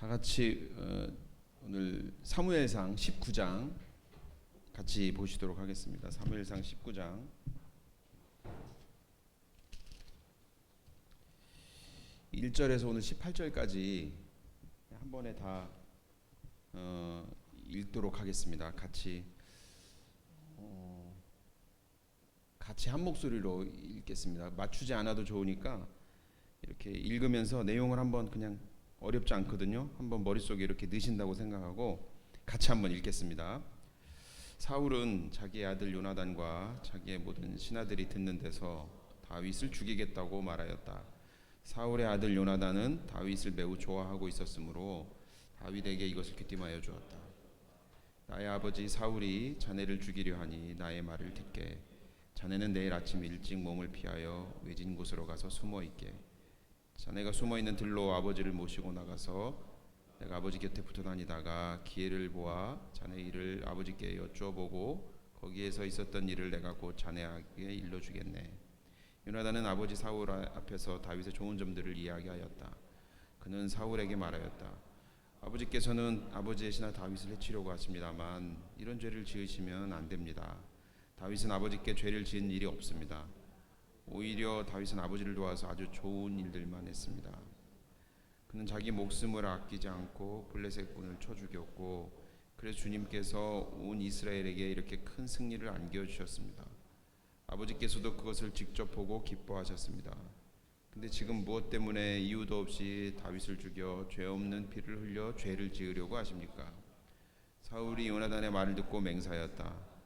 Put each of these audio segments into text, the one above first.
다 같이 오늘 사무엘상 19장 같이 보시도록 하겠습니다. 사무엘상 19장 1절에서 오늘 18절까지 한 번에 다 읽도록 하겠습니다. 같이 한 목소리로 읽겠습니다. 맞추지 않아도 좋으니까 이렇게 읽으면서 내용을 한번 그냥 어렵지 않거든요. 한번 머릿속에 이렇게 넣으신다고 생각하고 같이 한번 읽겠습니다. 사울은 자기의 아들 요나단과 자기의 모든 신하들이 듣는 데서 다윗을 죽이겠다고 말하였다. 사울의 아들 요나단은 다윗을 매우 좋아하고 있었으므로 다윗에게 이것을 귀띔하여 주었다. 나의 아버지 사울이 자네를 죽이려 하니 나의 말을 듣게. 자네는 내일 아침 일찍 몸을 피하여 외진 곳으로 가서 숨어 있게. 자네가 숨어 있는 들로 아버지를 모시고 나가서 내가 아버지 곁에 붙어 다니다가 기회를 보아 자네 일을 아버지께 여쭈어보고 거기에서 있었던 일을 내가 곧 자네에게 일러주겠네. 요나단은 아버지 사울 앞에서 다윗의 좋은 점들을 이야기하였다. 그는 사울에게 말하였다. 아버지께서는 아버지의 신하 다윗을 해치려고 하십니다만 이런 죄를 지으시면 안 됩니다. 다윗은 아버지께 죄를 지은 일이 없습니다. 오히려 다윗은 아버지를 도와서 아주 좋은 일들만 했습니다. 그는 자기 목숨을 아끼지 않고 블레셋 군을 쳐 죽였고 그래서 주님께서 온 이스라엘에게 이렇게 큰 승리를 안겨주셨습니다. 아버지께서도 그것을 직접 보고 기뻐하셨습니다. 근데 지금 무엇 때문에 이유도 없이 다윗을 죽여 죄 없는 피를 흘려 죄를 지으려고 하십니까? 사울이 요나단의 말을 듣고 맹세하였다.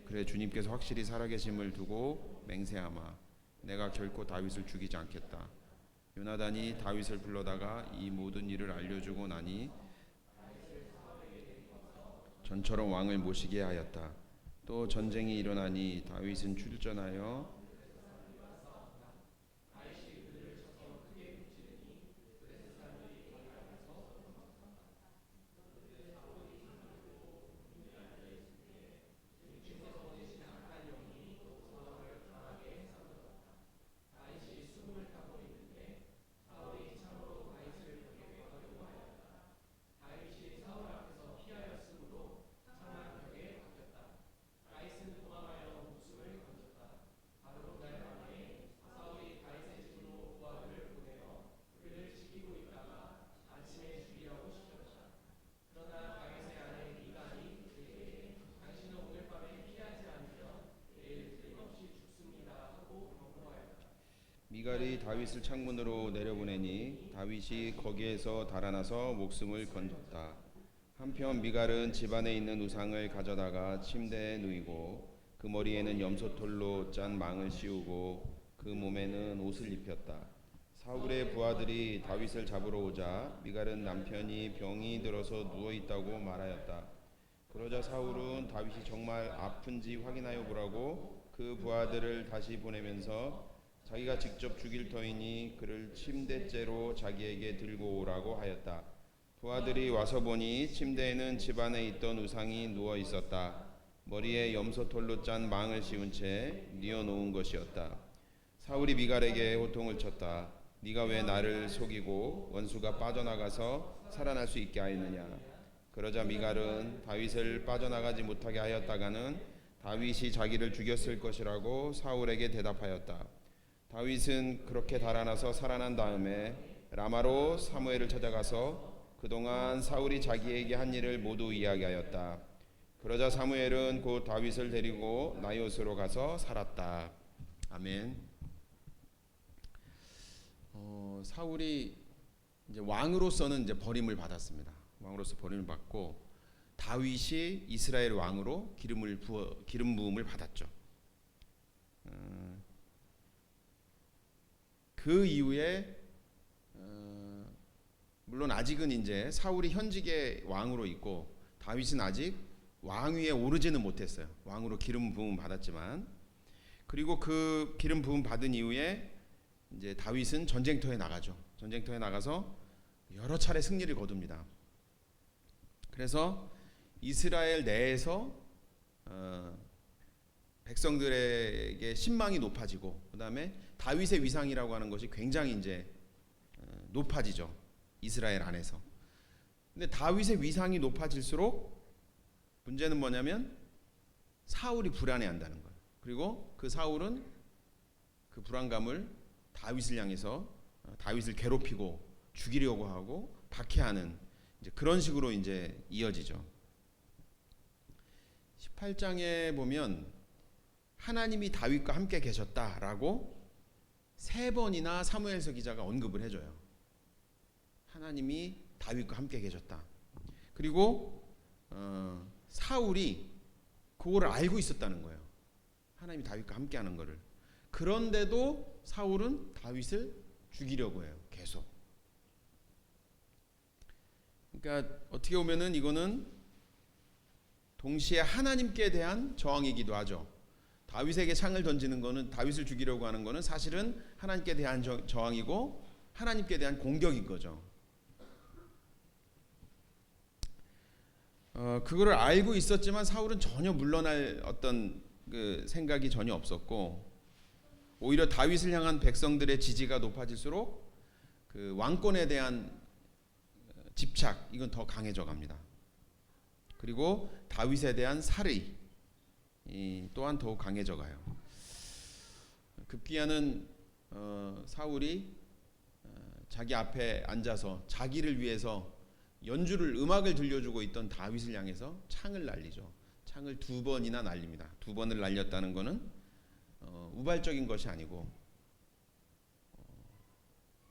그래 주님께서 확실히 살아계심을 두고 맹세하마 내가 결코 다윗을 죽이지 않겠다. 요나단이 다윗을 불러다가 이 모든 일을 알려주고 나니 전처럼 왕을 모시게 하였다. 또 전쟁이 일어나니 다윗은 출전하여 미갈이 다윗을 창문으로 내려보내니 다윗이 거기에서 달아나서 목숨을 건졌다. 한편 미갈은 집안에 있는 우상을 가져다가 침대에 누이고 그 머리에는 염소털로 짠 망을 씌우고 그 몸에는 옷을 입혔다. 사울의 부하들이 다윗을 잡으러 오자 미갈은 남편이 병이 들어서 누워 있다고 말하였다. 그러자 사울은 다윗이 정말 아픈지 확인하여 보라고 그 부하들을 다시 보내면서 자기가 직접 죽일 터이니 그를 침대째로 자기에게 들고 오라고 하였다. 부하들이 와서 보니 침대에는 집안에 있던 우상이 누워 있었다. 머리에 염소털로 짠 망을 씌운 채 뉘어놓은 것이었다. 사울이 미갈에게 호통을 쳤다. 네가 왜 나를 속이고 원수가 빠져나가서 살아날 수 있게 하였느냐. 그러자 미갈은 다윗을 빠져나가지 못하게 하였다가는 다윗이 자기를 죽였을 것이라고 사울에게 대답하였다. 다윗은 그렇게 달아나서 살아난 다음에 라마로 사무엘을 찾아가서 그동안 사울이 자기에게 한 일을 모두 이야기하였다. 그러자 사무엘은 곧 다윗을 데리고 나요스로 가서 살았다. 아멘. 사울이 이제 왕으로서는 이제 버림을 받았습니다. 왕으로서 버림을 받고 다윗이 이스라엘 왕으로 기름 부음을 받았죠. 그 이후에 물론 아직은 이제 사울이 현직의 왕으로 있고 다윗은 아직 왕위에 오르지는 못했어요. 왕으로 기름 부음 받았지만 그리고 그 기름 부음 받은 이후에 이제 다윗은 전쟁터에 나가죠. 전쟁터에 나가서 여러 차례 승리를 거둡니다. 그래서 이스라엘 내에서 백성들에게 신망이 높아지고 그다음에 다윗의 위상이라고 하는 것이 굉장히 이제 높아지죠. 이스라엘 안에서. 근데 다윗의 위상이 높아질수록 문제는 뭐냐면 사울이 불안해한다는 거예요. 그리고 그 사울은 그 불안감을 다윗을 향해서 다윗을 괴롭히고 죽이려고 하고 박해하는 이제 그런 식으로 이제 이어지죠. 18장에 보면 하나님이 다윗과 함께 계셨다라고 3번이나 사무엘서 기자가 언급을 해줘요. 하나님이 다윗과 함께 계셨다. 그리고 사울이 그거를 알고 있었다는 거예요. 하나님이 다윗과 함께하는 거를. 그런데도 사울은 다윗을 죽이려고 해요. 계속. 그러니까 어떻게 보면은 이거는 동시에 하나님께 대한 저항이기도 하죠. 다윗에게 창을 던지는 거는, 다윗을 죽이려고 하는 거는 사실은 하나님께 대한 저항이고 하나님께 대한 공격인 거죠. 그거를 알고 있었지만 사울은 전혀 물러날 어떤 그 생각이 전혀 없었고, 오히려 다윗을 향한 백성들의 지지가 높아질수록 그 왕권에 대한 집착, 이건 더 강해져 갑니다. 그리고 다윗에 대한 살의 또한 더욱 강해져 가요. 급기야는 사울이 자기 앞에 앉아서 자기를 위해서 연주를, 음악을 들려주고 있던 다윗을 향해서 창을 날리죠. 창을 2번이나 날립니다. 2번을 날렸다는 것은 우발적인 것이 아니고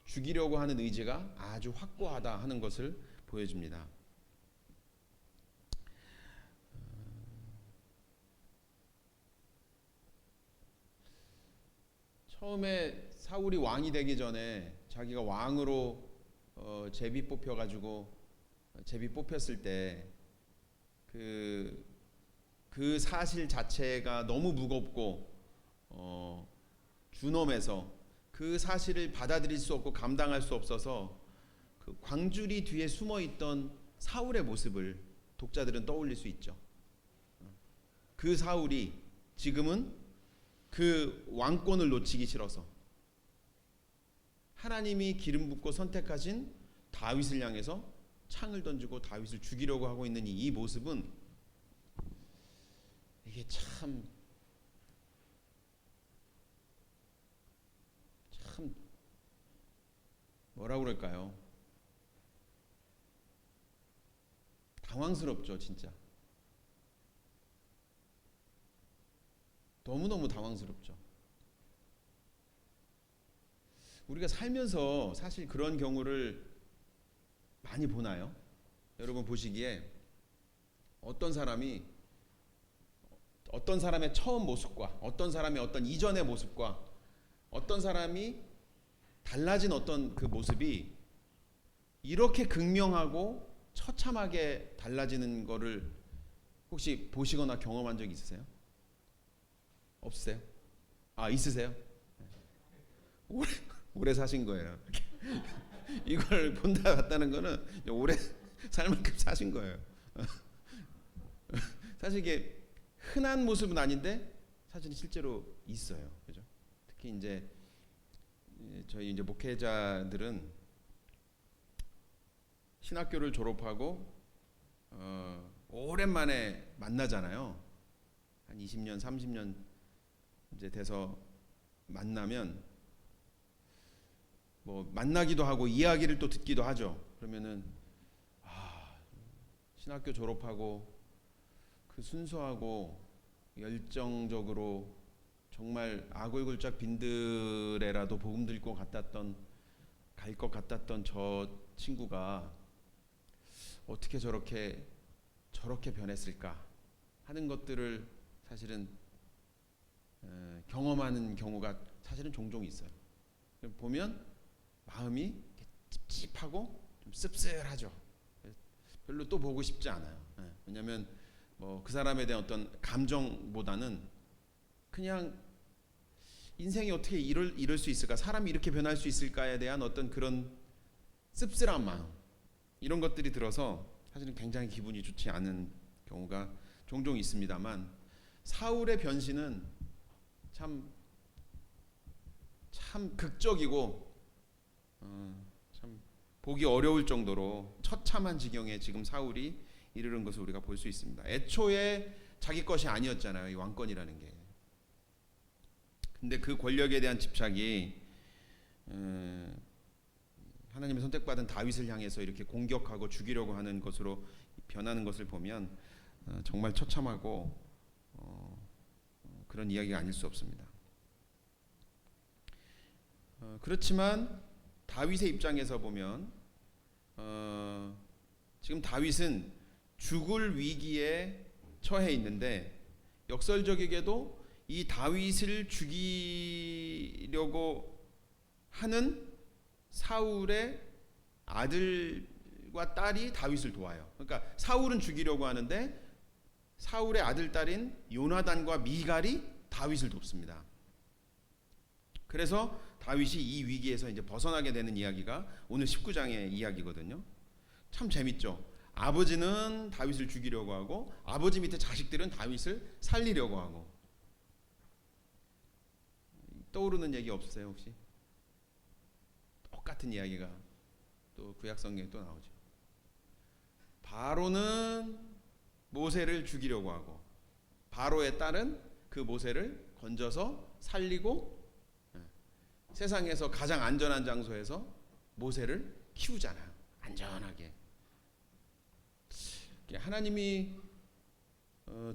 죽이려고 하는 의지가 아주 확고하다 하는 것을 보여줍니다. 처음에 사울이 왕이 되기 전에 자기가 왕으로 제비 뽑혀가지고 제비 뽑혔을 때 그 사실 자체가 너무 무겁고 준엄해서 그 사실을 받아들일 수 없고 감당할 수 없어서 그 광주리 뒤에 숨어 있던 사울의 모습을 독자들은 떠올릴 수 있죠. 그 사울이 지금은 그 왕권을 놓치기 싫어서 하나님이 기름 붓고 선택하신 다윗을 향해서 창을 던지고 다윗을 죽이려고 하고 있는 이 모습은, 이게 참 뭐라고 그럴까요? 당황스럽죠, 진짜. 너무너무 당황스럽죠. 우리가 살면서 사실 그런 경우를 많이 보나요? 여러분 보시기에 어떤 사람의 처음 모습과 어떤 사람의 어떤 이전의 모습과 어떤 사람이 달라진 어떤 그 모습이 이렇게 극명하고 처참하게 달라지는 거를 혹시 보시거나 경험한 적 있으세요? 없으세요? 아, 있으세요? 오래 사신 거예요. 이걸 본다 갔다는 거는 오래 살 만큼 사신 거예요. 사실 이게 흔한 모습은 아닌데 사실 실제로 있어요. 그죠? 특히 이제 저희 이제 목회자들은 신학교를 졸업하고 오랜만에 만나잖아요. 한 20년, 30년 이제 돼서 만나면 뭐 만나기도 하고 이야기를 또 듣기도 하죠. 그러면은 신학교 졸업하고 그 순수하고 열정적으로 정말 아골골짝 빈들에라도 복음 들고 갈 것 같았던 저 친구가 어떻게 저렇게 변했을까 하는 것들을 사실은 경험하는 경우가 사실은 종종 있어요. 보면 마음이 찝찝하고 좀 씁쓸하죠. 별로 또 보고 싶지 않아요. 왜냐하면 뭐 그 사람에 대한 어떤 감정보다는 그냥 인생이 어떻게 이럴 수 있을까, 사람이 이렇게 변할 수 있을까에 대한 어떤 그런 씁쓸한 마음, 이런 것들이 들어서 사실은 굉장히 기분이 좋지 않은 경우가 종종 있습니다만, 사울의 변신은 참 극적이고 참 보기 어려울 정도로 처참한 지경에 지금 사울이 이르는 것을 우리가 볼 수 있습니다. 애초에 자기 것이 아니었잖아요, 이 왕권이라는 게. 근데 그 권력에 대한 집착이 하나님의 선택받은 다윗을 향해서 이렇게 공격하고 죽이려고 하는 것으로 변하는 것을 보면 정말 처참하고 그런 이야기가 아닐 수 없습니다. 그렇지만 다윗의 입장에서 보면 지금 다윗은 죽을 위기에 처해 있는데 역설적이게도 이 다윗을 죽이려고 하는 사울의 아들과 딸이 다윗을 도와요. 그러니까 사울은 죽이려고 하는데 사울의 아들 딸인 요나단과 미갈이 다윗을 돕습니다. 그래서 다윗이 이 위기에서 이제 벗어나게 되는 이야기가 오늘 19장의 이야기거든요. 참 재밌죠. 아버지는 다윗을 죽이려고 하고 아버지 밑에 자식들은 다윗을 살리려고 하고. 떠오르는 얘기 없으세요 혹시? 똑같은 이야기가 또 구약 성경에 또 나오죠. 바로는 모세를 죽이려고 하고 바로의 딸은 그 모세를 건져서 살리고 세상에서 가장 안전한 장소에서 모세를 키우잖아요. 안전하게. 하나님이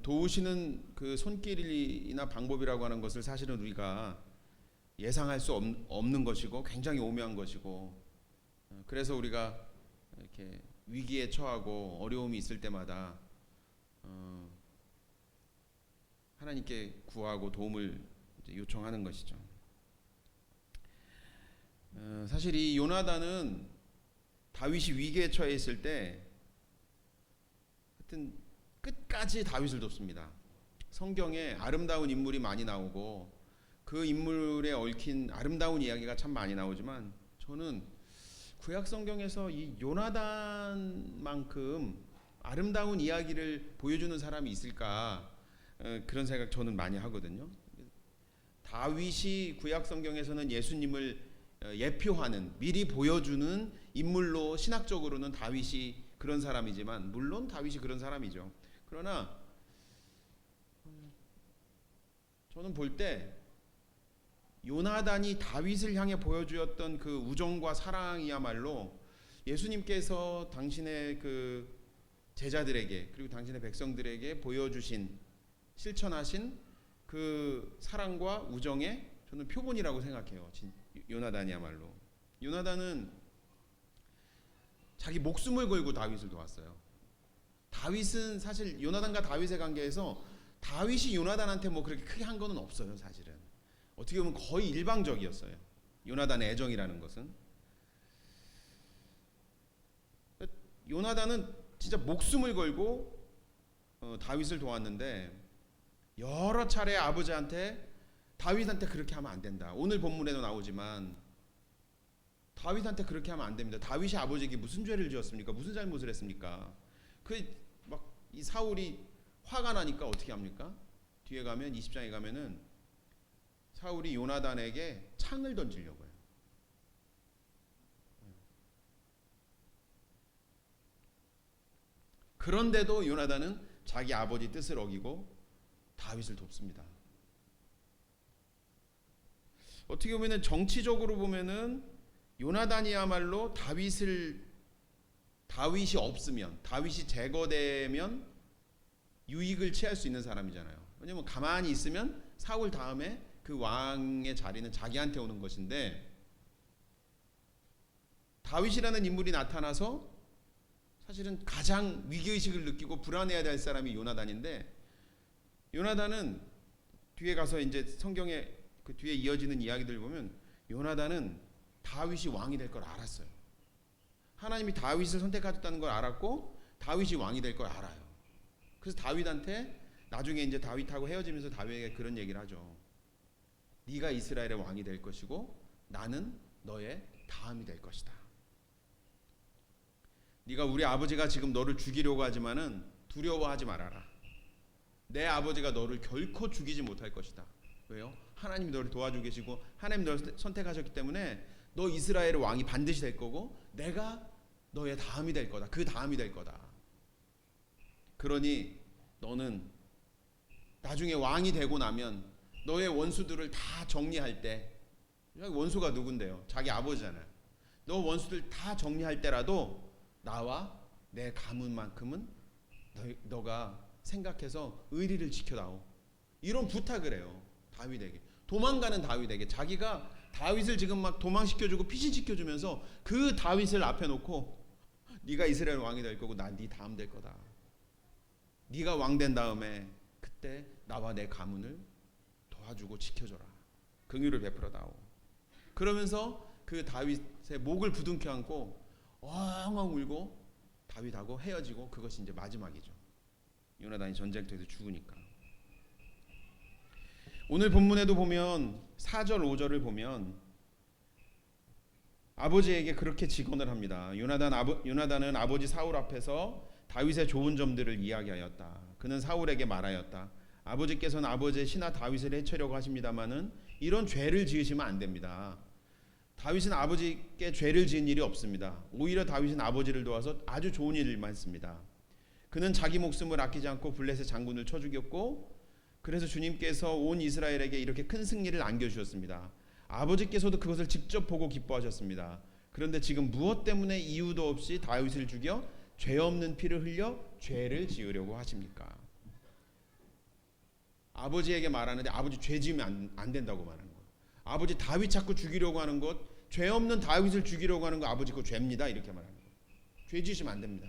도우시는 그 손길이나 방법이라고 하는 것을 사실은 우리가 예상할 수 없는 것이고 굉장히 오묘한 것이고, 그래서 우리가 이렇게 위기에 처하고 어려움이 있을 때마다 하나님께 구하고 도움을 요청하는 것이죠. 사실 이 요나단은 다윗이 위기에 처해 있을 때 하여튼 끝까지 다윗을 돕습니다. 성경에 아름다운 인물이 많이 나오고 그 인물에 얽힌 아름다운 이야기가 참 많이 나오지만 저는 구약 성경에서 이 요나단만큼 아름다운 이야기를 보여주는 사람이 있을까, 그런 생각 저는 많이 하거든요. 다윗이 구약 성경에서는 예수님을 예표하는, 미리 보여주는 인물로 신학적으로는 다윗이 그런 사람이지만, 물론 다윗이 그런 사람이죠. 그러나 저는 볼 때 요나단이 다윗을 향해 보여주었던 그 우정과 사랑이야말로 예수님께서 당신의 그 제자들에게 그리고 당신의 백성들에게 보여주신, 실천하신 그 사랑과 우정의 저는 표본이라고 생각해요. 요나단이야말로. 요나단은 자기 목숨을 걸고 다윗을 도왔어요. 다윗은 사실 요나단과 다윗의 관계에서 다윗이 요나단한테 뭐 그렇게 크게 한 거는 없어요. 사실은 어떻게 보면 거의 일방적이었어요. 요나단의 애정이라는 것은. 요나단은 진짜 목숨을 걸고 다윗을 도왔는데 여러 차례 아버지한테 다윗한테 그렇게 하면 안 된다. 오늘 본문에도 나오지만 다윗한테 그렇게 하면 안 됩니다. 다윗이 아버지에게 무슨 죄를 지었습니까? 무슨 잘못을 했습니까? 그 막 이 사울이 화가 나니까 어떻게 합니까? 뒤에 가면 20장에 가면은 사울이 요나단에게 창을 던지려고 해요. 그런데도 요나단은 자기 아버지 뜻을 어기고 다윗을 돕습니다. 어떻게 보면은 정치적으로 보면은 요나단이야말로 다윗이 없으면, 다윗이 제거되면 유익을 취할 수 있는 사람이잖아요. 왜냐면 가만히 있으면 사울 다음에 그 왕의 자리는 자기한테 오는 것인데, 다윗이라는 인물이 나타나서 사실은 가장 위기의식을 느끼고 불안해야 될 사람이 요나단인데, 요나단은 뒤에 가서 이제 성경에 그 뒤에 이어지는 이야기들 보면 요나단은 다윗이 왕이 될 걸 알았어요. 하나님이 다윗을 선택하셨다는 걸 알았고 다윗이 왕이 될 걸 알아요. 그래서 다윗한테 나중에 이제 다윗하고 헤어지면서 다윗에게 그런 얘기를 하죠. 네가 이스라엘의 왕이 될 것이고 나는 너의 다음이 될 것이다. 네가 우리 아버지가 지금 너를 죽이려고 하지만은 두려워하지 말아라. 내 아버지가 너를 결코 죽이지 못할 것이다. 왜요? 하나님이 너를 도와주고 계시고 하나님이 너를 선택하셨기 때문에 너 이스라엘의 왕이 반드시 될 거고 내가 너의 다음이 될 거다. 그 다음이 될 거다. 그러니 너는 나중에 왕이 되고 나면 너의 원수들을 다 정리할 때, 원수가 누군데요? 자기 아버지잖아요. 너 원수들 다 정리할 때라도 나와 내 가문만큼은 너가 생각해서 의리를 지켜다오. 이런 부탁을 해요. 다윗에게. 도망가는 다윗에게. 자기가 다윗을 지금 막 도망시켜주고 피신시켜주면서 그 다윗을 앞에 놓고 네가 이스라엘 왕이 될 거고 난 네 다음 될 거다. 네가 왕 된 다음에 그때 나와 내 가문을 도와주고 지켜줘라. 긍휼을 베풀어다오. 그러면서 그 다윗의 목을 부둥켜 안고 엉엉 울고 다윗하고 헤어지고, 그것이 이제 마지막이죠. 요나단이 전쟁터에서 죽으니까. 오늘 본문에도 보면 4절 5절을 보면 아버지에게 그렇게 직언을 합니다. 요나단은 아버지 사울 앞에서 다윗의 좋은 점들을 이야기하였다. 그는 사울에게 말하였다. 아버지께서는 아버지의 신하 다윗을 해치려고 하십니다마는 이런 죄를 지으시면 안 됩니다. 다윗은 아버지께 죄를 지은 일이 없습니다. 오히려 다윗은 아버지를 도와서 아주 좋은 일을 했습니다. 그는 자기 목숨을 아끼지 않고 블레셋 장군을 쳐 죽였고, 그래서 주님께서 온 이스라엘에게 이렇게 큰 승리를 안겨주셨습니다. 아버지께서도 그것을 직접 보고 기뻐하셨습니다. 그런데 지금 무엇 때문에 이유도 없이 다윗을 죽여 죄 없는 피를 흘려 죄를 지으려고 하십니까? 아버지에게 말하는데 아버지 죄 지으면 안 된다고 말하는 거예요. 아버지 다윗 자꾸 죽이려고 하는 것, 죄 없는 다윗을 죽이려고 하는 거 아버지 그거 죄입니다. 이렇게 말하는 거예요. 죄 지으시면 안 됩니다.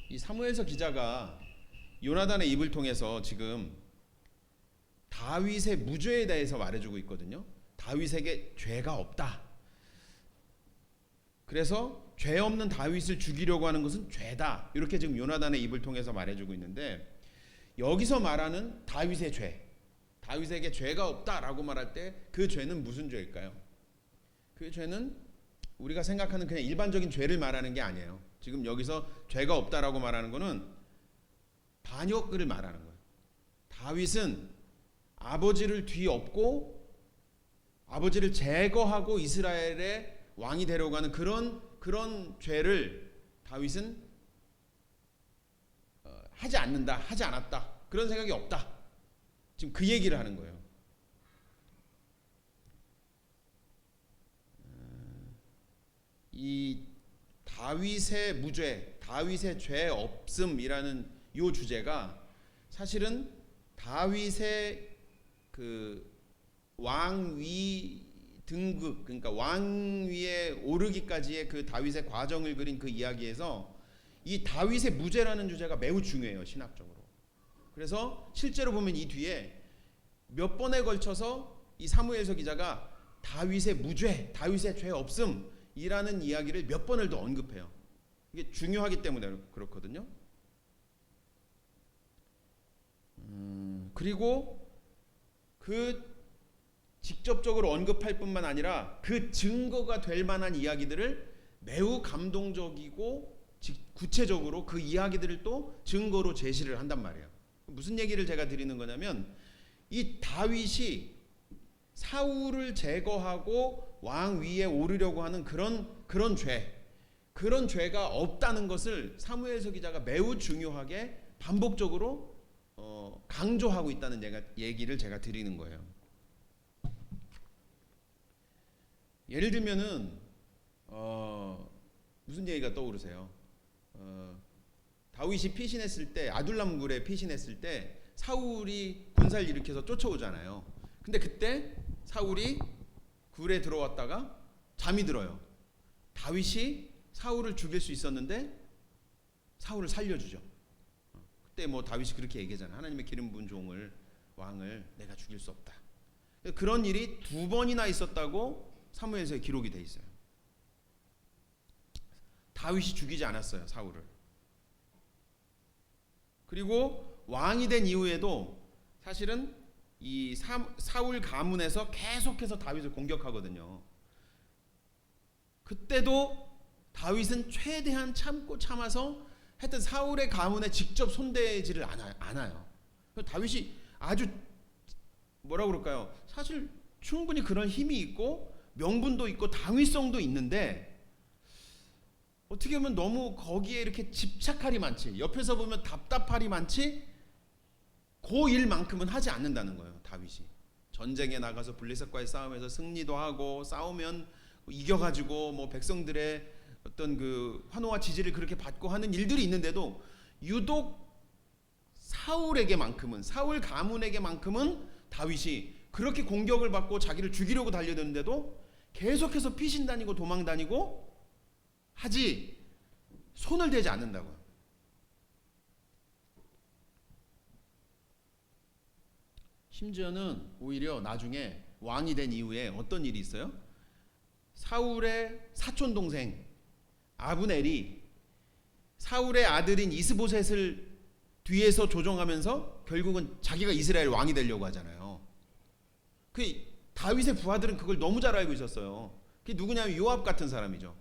이 사무엘서 기자가 요나단의 입을 통해서 지금 다윗의 무죄에 대해서 말해주고 있거든요. 다윗에게 죄가 없다. 그래서 죄 없는 다윗을 죽이려고 하는 것은 죄다. 이렇게 지금 요나단의 입을 통해서 말해주고 있는데, 여기서 말하는 다윗의 죄, 다윗에게 죄가 없다라고 말할 때 그 죄는 무슨 죄일까요? 그 죄는 우리가 생각하는 그냥 일반적인 죄를 말하는 게 아니에요. 지금 여기서 죄가 없다라고 말하는 것은 반역을 말하는 거예요. 다윗은 아버지를 뒤엎고 아버지를 제거하고 이스라엘의 왕이 되려고 하는 그런 죄를 다윗은 하지 않는다, 하지 않았다, 그런 생각이 없다. 지금 그 얘기를 하는 거예요. 이 다윗의 무죄, 다윗의 죄 없음이라는 이 주제가 사실은 다윗의 그 왕위 등극, 그러니까 왕위에 오르기까지의 그 다윗의 과정을 그린 그 이야기에서 이 다윗의 무죄라는 주제가 매우 중요해요, 신학적으로. 그래서 실제로 보면 이 뒤에 몇 번에 걸쳐서 이 사무엘서 기자가 다윗의 무죄, 다윗의 죄 없음이라는 이야기를 몇 번을 더 언급해요. 이게 중요하기 때문에 그렇거든요. 그리고 그 직접적으로 언급할 뿐만 아니라 그 증거가 될 만한 이야기들을 매우 감동적이고 구체적으로 그 이야기들을 또 증거로 제시를 한단 말이에요. 무슨 얘기를 제가 드리는 거냐면, 이 다윗이 사울을 제거하고 왕 위에 오르려고 하는 그런 죄가 없다는 것을 사무엘서 기자가 매우 중요하게 반복적으로 강조하고 있다는 얘기를 제가 드리는 거예요. 예를 들면은 무슨 얘기가 떠오르세요? 다윗이 피신했을 때, 아둘람 굴에 피신했을 때 사울이 군사를 일으켜서 쫓아오잖아요. 근데 그때 사울이 굴에 들어왔다가 잠이 들어요. 다윗이 사울을 죽일 수 있었는데 사울을 살려주죠. 그때 뭐 다윗이 그렇게 얘기하잖아요. 하나님의 기름 부은 종을, 왕을 내가 죽일 수 없다. 그런 일이 2번이나 있었다고 사무엘서에 기록이 돼 있어요. 다윗이 죽이지 않았어요, 사울을. 그리고 왕이 된 이후에도 사실은 이 사울 가문에서 계속해서 다윗을 공격하거든요. 그때도 다윗은 최대한 참고 참아서 하여튼 사울의 가문에 직접 손대지를 않아요. 다윗이 아주 뭐라고 그럴까요? 사실 충분히 그런 힘이 있고 명분도 있고 당위성도 있는데 어떻게 보면 너무 거기에 이렇게 집착할이 많지, 옆에서 보면 답답할이 많지, 그 일만큼은 하지 않는다는 거예요. 다윗이 전쟁에 나가서 블레셋과의 싸움에서 승리도 하고 싸우면 이겨가지고 뭐 백성들의 어떤 그 환호와 지지를 그렇게 받고 하는 일들이 있는데도 유독 사울에게만큼은, 사울 가문에게만큼은 다윗이 그렇게 공격을 받고 자기를 죽이려고 달려드는데도 계속해서 피신 다니고 도망 다니고 하지 손을 대지 않는다고요. 심지어는 오히려 나중에 왕이 된 이후에 어떤 일이 있어요? 사울의 사촌 동생 아브넬이 사울의 아들인 이스보셋을 뒤에서 조종하면서 결국은 자기가 이스라엘 왕이 되려고 하잖아요. 그 다윗의 부하들은 그걸 너무 잘 알고 있었어요. 그게 누구냐면 요압 같은 사람이죠.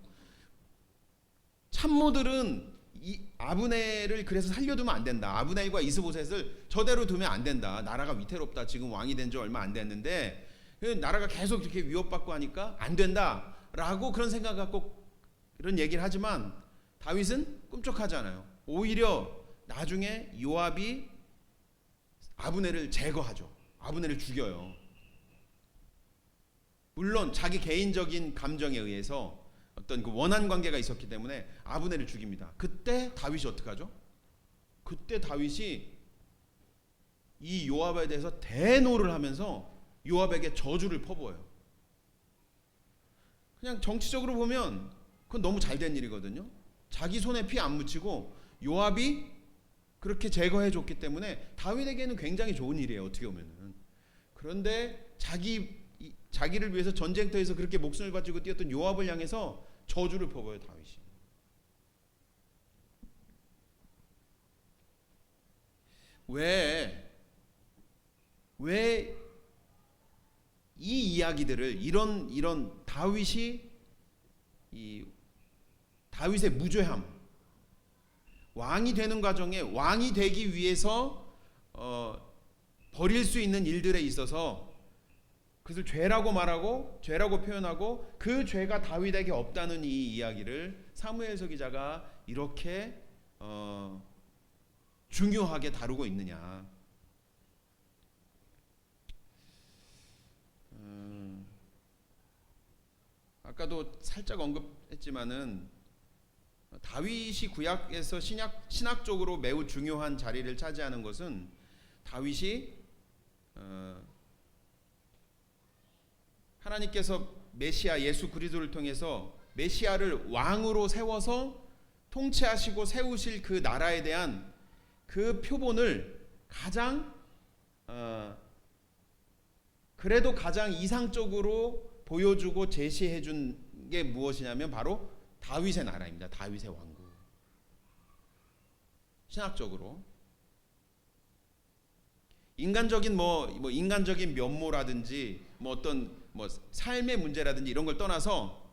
참모들은 이 아브넬을 그래서 살려두면 안 된다. 아브넬과 이스보셋을 저대로 두면 안 된다. 나라가 위태롭다. 지금 왕이 된 지 얼마 안 됐는데 나라가 계속 이렇게 위협받고 하니까 안 된다라고 그런 생각 갖고 이런 얘기를 하지만 다윗은 꿈쩍하지 않아요. 오히려 나중에 요압이 아브넬을 제거하죠. 아브넬을 죽여요. 물론 자기 개인적인 감정에 의해서 어떤 그 원한 관계가 있었기 때문에 아브넬을 죽입니다. 그때 다윗이 어떻게 하죠? 그때 다윗이 이 요압에 대해서 대노를 하면서 요압에게 저주를 퍼부어요. 그냥 정치적으로 보면 그건 너무 잘된 일이거든요. 자기 손에 피 안 묻히고 요압이 그렇게 제거해 줬기 때문에 다윗에게는 굉장히 좋은 일이에요. 어떻게 보면은. 그런데 자기를 위해서 전쟁터에서 그렇게 목숨을 바치고 뛰었던 요압을 향해서 저주를 퍼부어요, 다윗이. 왜 이 이야기들을 이런 다윗이 이 다윗의 무죄함, 왕이 되는 과정에 왕이 되기 위해서 벌일 수 있는 일들에 있어서 그것을 죄라고 말하고 죄라고 표현하고 그 죄가 다윗에게 없다는 이 이야기를 사무엘서 기자가 이렇게 중요하게 다루고 있느냐. 아까도 살짝 언급했지만은 다윗이 구약에서 신학적으로 매우 중요한 자리를 차지하는 것은 다윗이 하나님께서 메시아 예수 그리스도를 통해서 메시아를 왕으로 세워서 통치하시고 세우실 그 나라에 대한 그 표본을 가장 그래도 가장 이상적으로 보여주고 제시해 준 게 무엇이냐면 바로 다윗의 나라입니다. 다윗의 왕국. 신학적으로 인간적인 인간적인 면모라든지 어떤 삶의 문제라든지 이런 걸 떠나서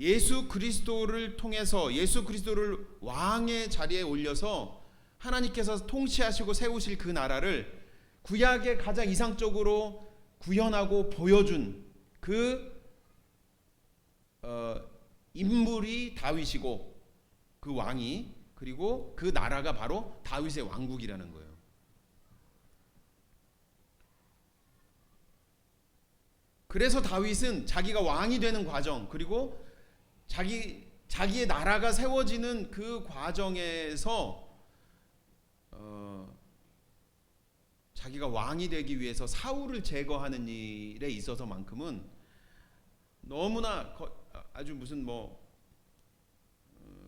예수 그리스도를 통해서 예수 그리스도를 왕의 자리에 올려서 하나님께서 통치하시고 세우실 그 나라를 구약에 가장 이상적으로 구현하고 보여준 그 인물이 다윗이고 그 왕이, 그리고 그 나라가 바로 다윗의 왕국이라는 거예요. 그래서 다윗은 자기가 왕이 되는 과정, 그리고 자기의 나라가 세워지는 그 과정에서 자기가 왕이 되기 위해서 사울을 제거하는 일에 있어서만큼은 너무나 아주 무슨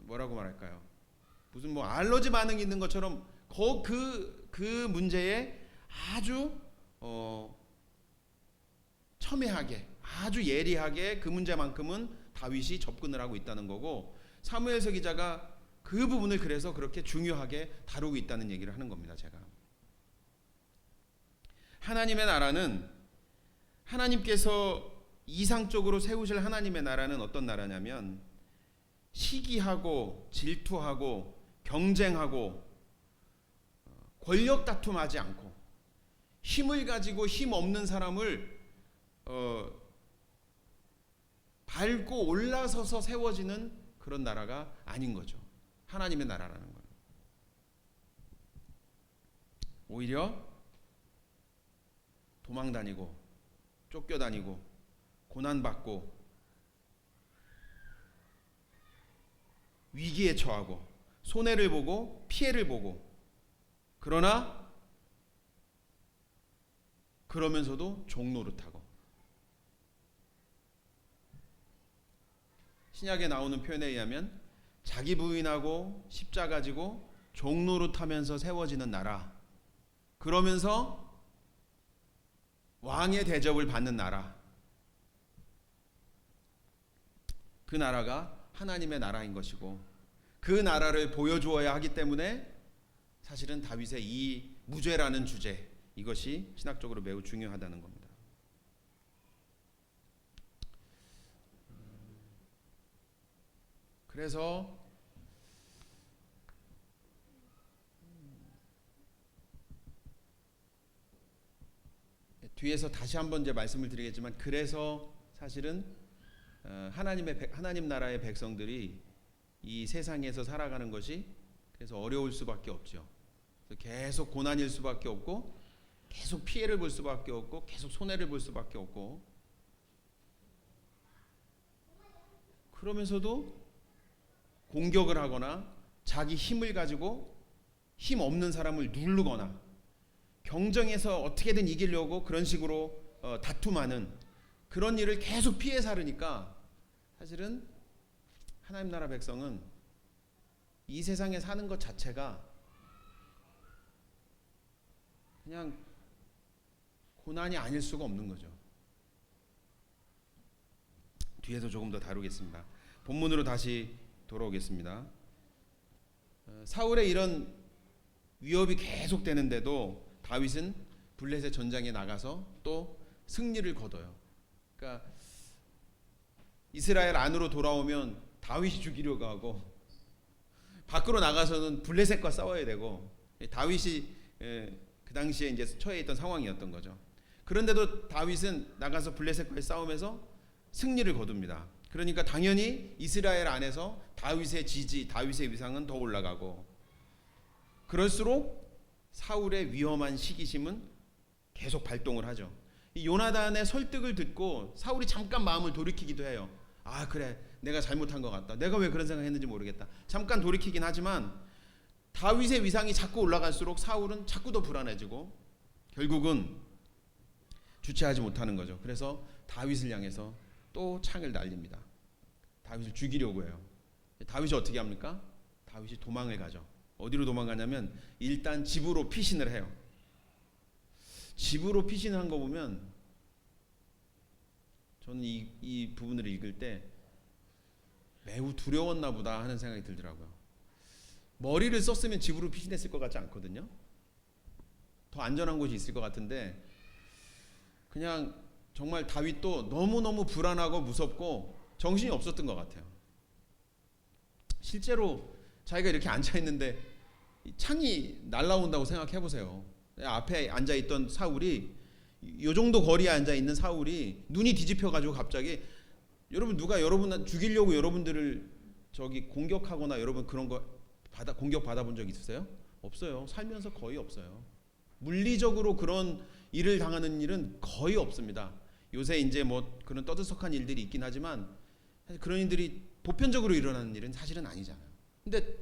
뭐라고 말할까요? 무슨 알러지 반응이 있는 것처럼 그 문제에 아주 첨예하게, 아주 예리하게 그 문제만큼은 다윗이 접근을 하고 있다는 거고, 사무엘서 기자가 그 부분을 그래서 그렇게 중요하게 다루고 있다는 얘기를 하는 겁니다. 제가 하나님의 나라는, 하나님께서 이상적으로 세우실 하나님의 나라는 어떤 나라냐면 시기하고 질투하고 경쟁하고 권력 다툼하지 않고 힘을 가지고 힘 없는 사람을 밟고 올라서서 세워지는 그런 나라가 아닌 거죠. 하나님의 나라라는 거예요. 오히려 도망다니고 쫓겨다니고 고난받고 위기에 처하고 손해를 보고 피해를 보고, 그러나 그러면서도 종노릇하고, 신약에 나오는 표현에 의하면 자기 부인하고 십자가 지고 종노릇하면서 세워지는 나라, 그러면서 왕의 대접을 받는 나라, 그 나라가 하나님의 나라인 것이고, 그 나라를 보여주어야 하기 때문에 사실은 다윗의 이 무죄라는 주제, 이것이 신학적으로 매우 중요하다는 겁니다. 그래서 뒤에서 다시 한번 이제 말씀을 드리겠지만, 그래서 사실은 하나님 나라의 백성들이 이 세상에서 살아가는 것이 그래서 어려울 수밖에 없죠. 그래서 계속 고난일 수밖에 없고, 계속 피해를 볼 수밖에 없고, 계속 손해를 볼 수밖에 없고, 그러면서도 공격을 하거나 자기 힘을 가지고 힘 없는 사람을 누르거나 경쟁에서 어떻게든 이기려고 그런 식으로 다툼하는 그런 일을 계속 피해 살으니까, 사실은 하나님 나라 백성은 이 세상에 사는 것 자체가 그냥 고난이 아닐 수가 없는 거죠. 뒤에서 조금 더 다루겠습니다. 본문으로 다시 돌아오겠습니다. 사울의 이런 위협이 계속되는데도 다윗은 블레셋 전장에 나가서 또 승리를 거둬요. 그러니까 이스라엘 안으로 돌아오면 다윗이 죽이려고 하고, 밖으로 나가서는 블레셋과 싸워야 되고, 다윗이 그 당시에 이제 처해 있던 상황이었던 거죠. 그런데도 다윗은 나가서 블레셋과의 싸움에서 승리를 거둡니다. 그러니까 당연히 이스라엘 안에서 다윗의 지지, 다윗의 위상은 더 올라가고, 그럴수록 사울의 위험한 시기심은 계속 발동을 하죠. 이 요나단의 설득을 듣고 사울이 잠깐 마음을 돌이키기도 해요. 아, 그래, 내가 잘못한 것 같다, 내가 왜 그런 생각했는지 모르겠다, 잠깐 돌이키긴 하지만 다윗의 위상이 자꾸 올라갈수록 사울은 자꾸 더 불안해지고 결국은 주체하지 못하는 거죠. 그래서 다윗을 향해서 또 창을 날립니다. 다윗을 죽이려고 해요. 다윗이 어떻게 합니까? 다윗이 도망을 가죠. 어디로 도망가냐면 일단 집으로 피신을 해요. 집으로 피신한 거 보면 저는 이 부분을 읽을 때 매우 두려웠나 보다 하는 생각이 들더라고요. 머리를 썼으면 집으로 피신했을 것 같지 않거든요. 더 안전한 곳이 있을 것 같은데, 그냥 정말 다윗도 너무너무 불안하고 무섭고 정신이 없었던 것 같아요. 실제로 자기가 이렇게 앉아있는데 창이 날아온다고 생각해보세요. 앞에 앉아있던 사울이, 이 정도 거리에 앉아있는 사울이 눈이 뒤집혀가지고 갑자기, 여러분 누가 여러분 죽이려고 여러분들을 저기 공격하거나 여러분 그런 거 공격 받아본 적 있으세요? 없어요. 살면서 거의 없어요. 물리적으로 그런 일을 당하는 일은 거의 없습니다. 요새 이제 뭐 그런 떠들썩한 일들이 있긴 하지만 사실 그런 일들이 보편적으로 일어나는 일은 사실은 아니잖아요. 근데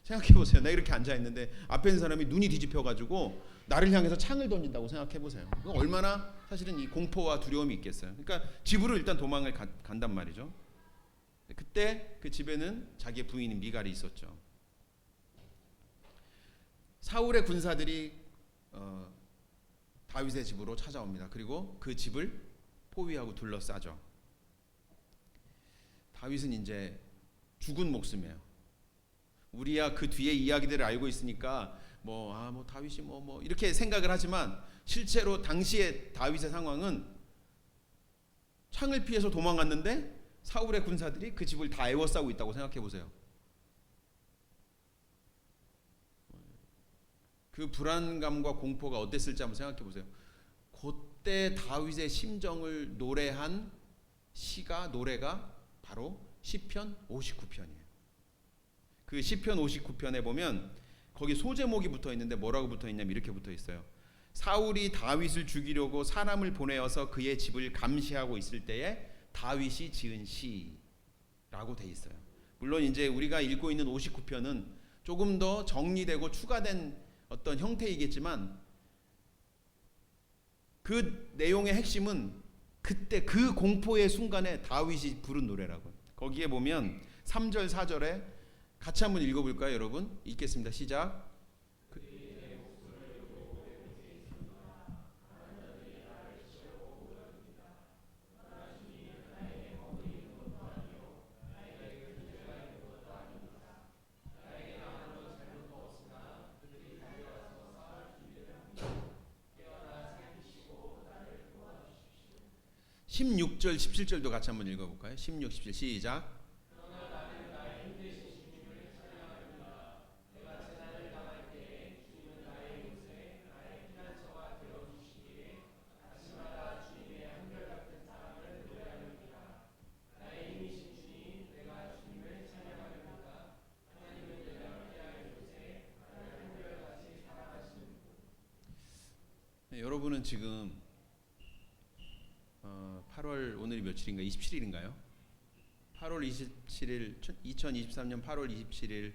생각해 보세요. 내가 이렇게 앉아 있는데 앞에 있는 사람이 눈이 뒤집혀 가지고 나를 향해서 창을 던진다고 생각해 보세요. 얼마나 사실은 이 공포와 두려움이 있겠어요. 그러니까 집으로 일단 도망을 간단 말이죠. 그때 그 집에는 자기의 부인인 미갈이 있었죠. 사울의 군사들이 다윗의 집으로 찾아옵니다. 그리고 그 집을 포위하고 둘러싸죠. 다윗은 이제 죽은 목숨이에요. 우리야 그 뒤에 이야기들을 알고 있으니까 뭐 다윗이 뭐 이렇게 생각을 하지만, 실제로 당시의 다윗의 상황은 창을 피해서 도망갔는데 사울의 군사들이 그 집을 다 에워싸고 있다고 생각해 보세요. 그 불안감과 공포가 어땠을지 한번 생각해 보세요. 그때 다윗의 심정을 노래한 노래가 바로 시편 59편이에요. 그 시편 59편에 보면 거기 소제목이 붙어 있는데 뭐라고 붙어 있냐면 이렇게 붙어 있어요. 사울이 다윗을 죽이려고 사람을 보내어서 그의 집을 감시하고 있을 때에 다윗이 지은 시라고 돼 있어요. 물론 이제 우리가 읽고 있는 59편은 조금 더 정리되고 추가된 어떤 형태이겠지만 그 내용의 핵심은 그때 그 공포의 순간에 다윗이 부른 노래라고요. 거기에 보면 3절 4절에 같이 한번 읽어볼까요, 여러분? 읽겠습니다. 시작. 그 16절 17절도 같이 한번 읽어볼까요? 16, 17 시작. 네, 여러분은 지금 8월 오늘이 며칠인가? 27일인가요? 8월 27일 2023년 8월 27일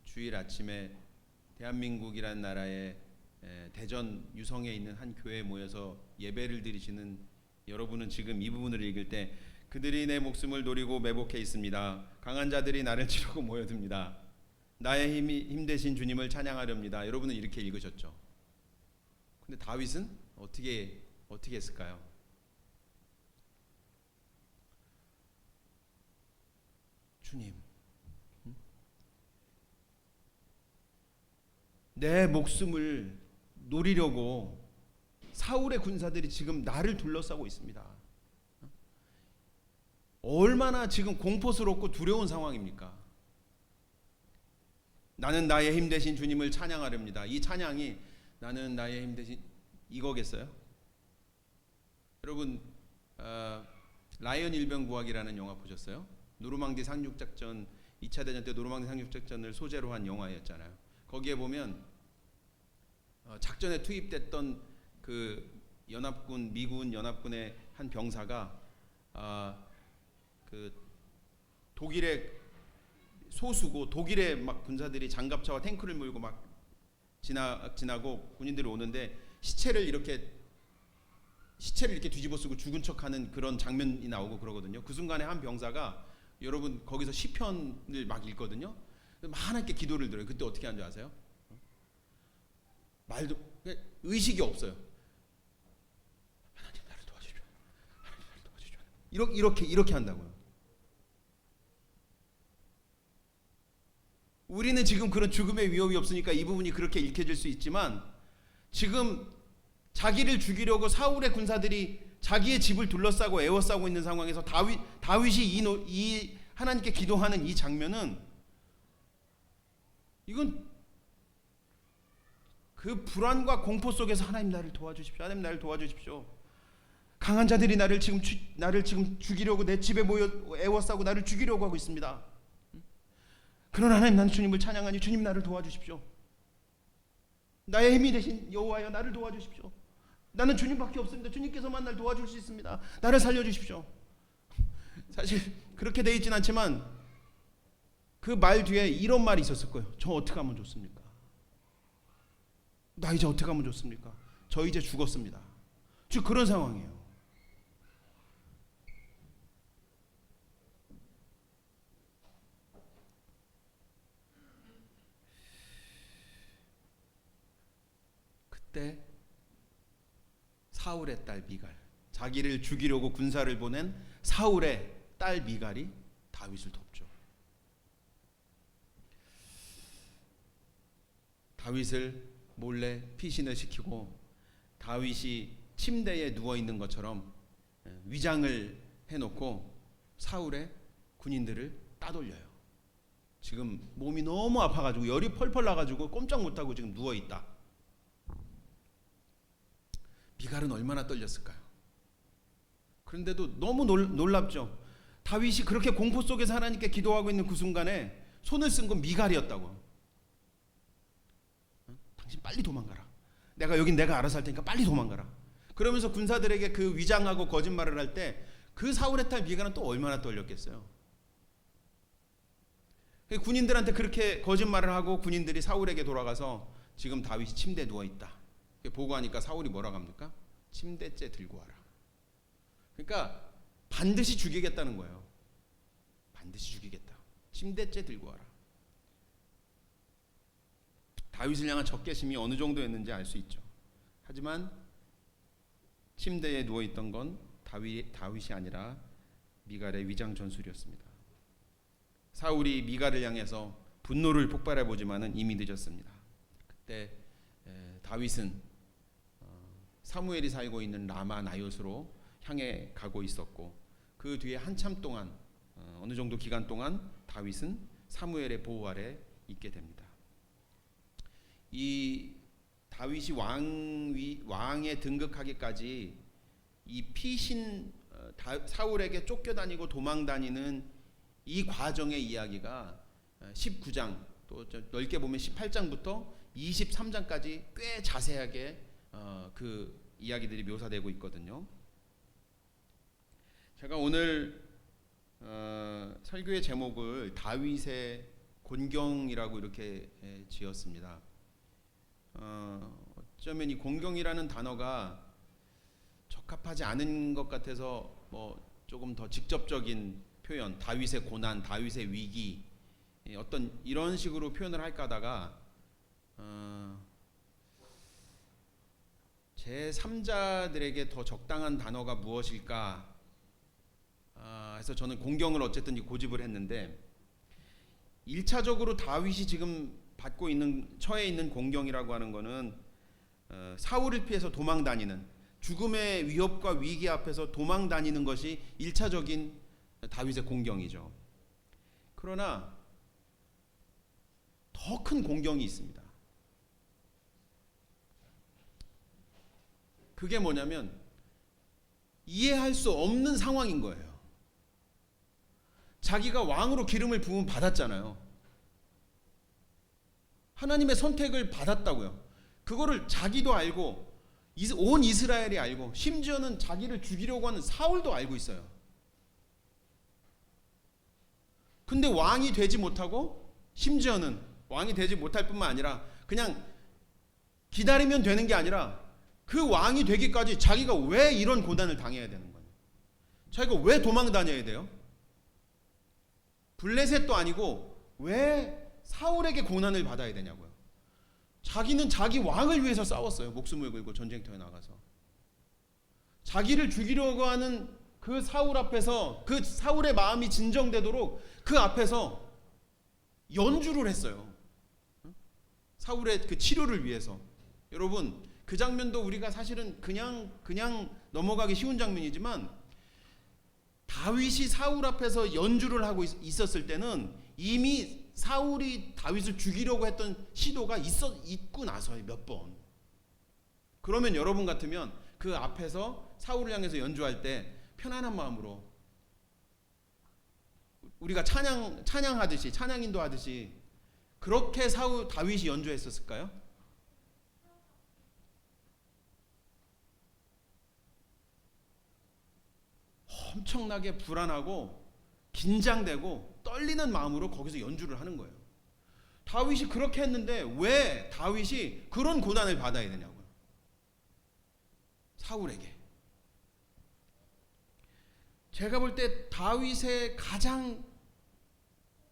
주일 아침에 대한민국이라는 나라의 대전 유성에 있는 한 교회에 모여서 예배를 드리시는 여러분은 지금 이 부분을 읽을 때 그들이 내 목숨을 노리고 매복해 있습니다. 강한 자들이 나를 치려고 모여듭니다. 나의 힘 되신 주님을 찬양하렵니다. 여러분은 이렇게 읽으셨죠. 근데 다윗은 어떻게 했을까요? 주님, 내 목숨을 노리려고 사울의 군사들이 지금 나를 둘러싸고 있습니다. 얼마나 지금 공포스럽고 두려운 상황입니까? 나는 나의 힘 되신 주님을 찬양하렵니다. 이 찬양이 나는 나의 힘 대신 이거겠어요? 여러분 라이언 일병구하기라는 영화 보셨어요? 노르망디 상륙작전 2차 대전 때 노르망디 상륙작전을 소재로 한 영화였잖아요. 거기에 보면 작전에 투입됐던 그 미군 연합군의 한 병사가 그 독일의 소수고 독일의 막 군사들이 장갑차와 탱크를 몰고 막 지나고 군인들이 오는데 시체를 이렇게 뒤집어 쓰고 죽은 척하는 그런 장면이 나오고 그러거든요. 그 순간에 한 병사가 여러분 거기서 시편을 막 읽거든요. 하나님께 기도를 드려요. 그때 어떻게 하는 줄 아세요? 말도 의식이 없어요. 하나님 나를 도와주십시오. 하나님 나를 도와주십시오. 이렇게 한다고요. 우리는 지금 그런 죽음의 위협이 없으니까 이 부분이 그렇게 읽혀질 수 있지만 지금 자기를 죽이려고 사울의 군사들이 자기의 집을 둘러싸고 에워싸고 있는 상황에서 다윗이 이 하나님께 기도하는 이 장면은 이건 그 불안과 공포 속에서 하나님 나를 도와주십시오. 하나님 나를 도와주십시오. 강한 자들이 나를 지금 죽이려고 내 집에 모여 에워싸고 나를 죽이려고 하고 있습니다. 그러나 하나님 나는 주님을 찬양하니 주님 나를 도와주십시오. 나의 힘이 되신 여호와여 나를 도와주십시오. 나는 주님밖에 없습니다. 주님께서만 나를 도와줄 수 있습니다. 나를 살려주십시오. 사실 그렇게 돼 있진 않지만 그 말 뒤에 이런 말이 있었을 거예요. 저 어떻게 하면 좋습니까? 나 이제 어떻게 하면 좋습니까? 저 이제 죽었습니다. 즉 그런 상황이에요. 그때 사울의 딸 미갈, 자기를 죽이려고 군사를 보낸 사울의 딸 미갈이 다윗을 돕죠. 다윗을 몰래 피신을 시키고 다윗이 침대에 누워 있는 것처럼 위장을 해놓고 사울의 군인들을 따돌려요. 지금 몸이 너무 아파가지고 열이 펄펄 나가지고 꼼짝 못하고 지금 누워 있다. 미갈은 얼마나 떨렸을까요? 그런데도 너무 놀랍죠. 다윗이 그렇게 공포 속에서 하나님께 기도하고 있는 그 순간에 손을 쓴 건 미갈이었다고. 당신 빨리 도망가라. 내가 알아서 할 테니까 빨리 도망가라. 그러면서 군사들에게 그 위장하고 거짓말을 할 때 그 사울의 딸 미갈은 또 얼마나 떨렸겠어요. 군인들한테 그렇게 거짓말을 하고 군인들이 사울에게 돌아가서 지금 다윗이 침대에 누워있다 보고하니까 사울이 뭐라고 합니까? 침대째 들고 와라. 그러니까 반드시 죽이겠다는 거예요. 반드시 죽이겠다. 침대째 들고 와라. 다윗을 향한 적개심이 어느 정도였는지 알 수 있죠. 하지만 침대에 누워있던 건 다윗이 아니라 미갈의 위장 전술이었습니다. 사울이 미갈을 향해서 분노를 폭발해보지만은 이미 늦었습니다. 그때 다윗은 사무엘이 살고 있는 라마 나요스로 향해 가고 있었고 그 뒤에 한참 동안 어느 정도 기간 동안 다윗은 사무엘의 보호 아래 있게 됩니다. 이 다윗이 왕에 등극하기까지 이 피신 사울에게 쫓겨다니고 도망다니는 이 과정의 이야기가 19장 또 넓게 보면 18장부터 23장까지 꽤 자세하게 그 이야기들이 묘사되고 있거든요. 제가 오늘 설교의 제목을 다윗의 곤경이라고 이렇게 지었습니다. 어쩌면 이 곤경이라는 단어가 적합하지 않은 것 같아서 조금 더 직접적인 표현, 다윗의 고난, 다윗의 위기, 어떤 이런 식으로 표현을 할까 하다가 제 3자들에게 더 적당한 단어가 무엇일까 해서 저는 곤경을 어쨌든 고집을 했는데 1차적으로 다윗이 지금 처해 있는 곤경이라고 하는 거는 사울을 피해서 도망다니는 죽음의 위협과 위기 앞에서 도망다니는 것이 1차적인 다윗의 곤경이죠. 그러나 더 큰 곤경이 있습니다. 그게 뭐냐면 이해할 수 없는 상황인 거예요. 자기가 왕으로 기름을 부음 받았잖아요. 하나님의 선택을 받았다고요. 그거를 자기도 알고 온 이스라엘이 알고 심지어는 자기를 죽이려고 하는 사울도 알고 있어요. 근데 왕이 되지 못하고 심지어는 왕이 되지 못할 뿐만 아니라 그냥 기다리면 되는 게 아니라 그 왕이 되기까지 자기가 왜 이런 고난을 당해야 되는 거예요? 자기가 왜 도망 다녀야 돼요? 블레셋도 아니고 왜 사울에게 고난을 받아야 되냐고요. 자기는 자기 왕을 위해서 싸웠어요. 목숨을 걸고 전쟁터에 나가서. 자기를 죽이려고 하는 그 사울 앞에서 그 사울의 마음이 진정되도록 그 앞에서 연주를 했어요. 사울의 그 치료를 위해서. 여러분 그 장면도 우리가 사실은 그냥 넘어가기 쉬운 장면이지만 다윗이 사울 앞에서 연주를 하고 있었을 때는 이미 사울이 다윗을 죽이려고 했던 시도가 있고 나서 몇 번. 그러면 여러분 같으면 그 앞에서 사울을 향해서 연주할 때 편안한 마음으로 우리가 찬양하듯이 찬양인도 하듯이 그렇게 다윗이 연주했었을까요? 엄청나게 불안하고 긴장되고 떨리는 마음으로 거기서 연주를 하는 거예요. 다윗이 그렇게 했는데 왜 다윗이 그런 고난을 받아야 되냐고요. 사울에게. 제가 볼 때 다윗의 가장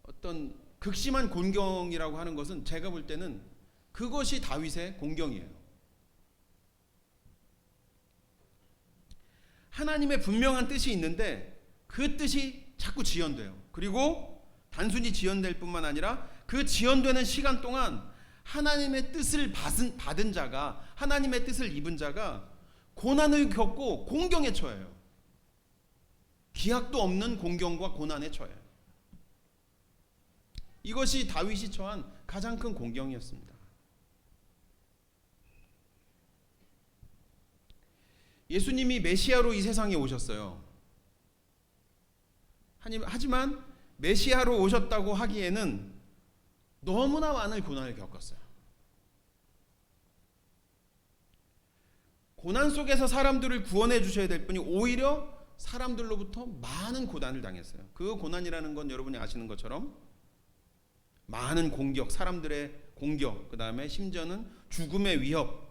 어떤 극심한 곤경이라고 하는 것은 제가 볼 때는 그것이 다윗의 곤경이에요. 하나님의 분명한 뜻이 있는데 그 뜻이 자꾸 지연돼요. 그리고 단순히 지연될 뿐만 아니라 그 지연되는 시간 동안 하나님의 뜻을 받은 자가, 하나님의 뜻을 입은 자가 고난을 겪고 곤경에 처해요. 기약도 없는 곤경과 고난에 처해요. 이것이 다윗이 처한 가장 큰 곤경이었습니다. 예수님이 메시아로 이 세상에 오셨어요. 하지만 메시아로 오셨다고 하기에는 너무나 많은 고난을 겪었어요. 고난 속에서 사람들을 구원해 주셔야 될 분이 오히려 사람들로부터 많은 고난을 당했어요. 그 고난이라는 건 여러분이 아시는 것처럼 많은 공격, 사람들의 공격, 그 다음에 심지어는 죽음의 위협,